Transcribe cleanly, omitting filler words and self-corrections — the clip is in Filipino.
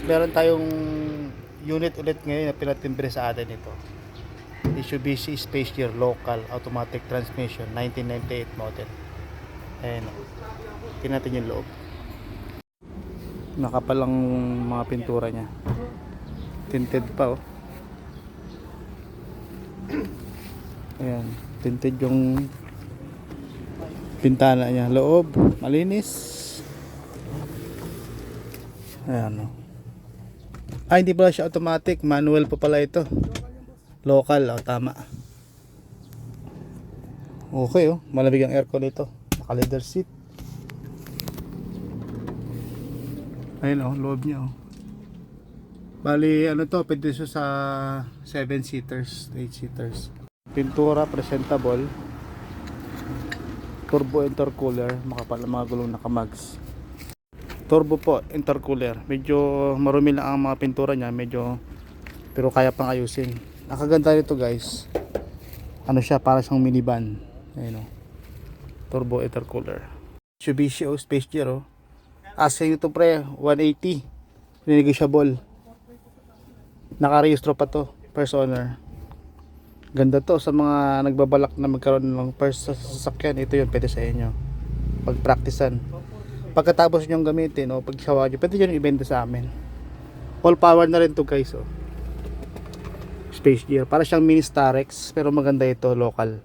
Meron tayong unit ulit ngayon na pinatimbre sa atin ito. Mitsubishi Space Gear Local Automatic Transmission 1998 model. Ayan o. Tingnan natin yung loob. Nakapalang mga pintura niya. Tinted pa oh. Ayan. Tinted yung pintana niya. Loob. Malinis. Ayan o. Hindi pala siya automatic, manual pa pala ito. Local, tama. Okay malamig ang aircon nito. Naka leather seat. Ayun loob niya Bali to, pwede siya sa 7 seaters, 8 seaters. Pintura presentable. Turbo intercooler, makapal ang mga gulong naka-mags. Turbo po, intercooler. Medyo marumi lang ang mga pintura niya, pero kaya pang ayusin. Nakaganda nito guys. Siya, para siyang minivan. Ayun Turbo intercooler. Mitsubishi Space Gear Asking ito pre, 180. Negotiable. Naka-rehistro pa to, first owner. Ganda to sa mga nagbabalak na magkaroon ng first sasakyan. Ito yun, pwede sa inyo. Pag-practicean. Pagkatapos nyo gamitin pag sawa nyo, pwede nyo ibenta sa amin. All power na rin to guys Space Gear, para siyang mini Starex pero maganda ito, local.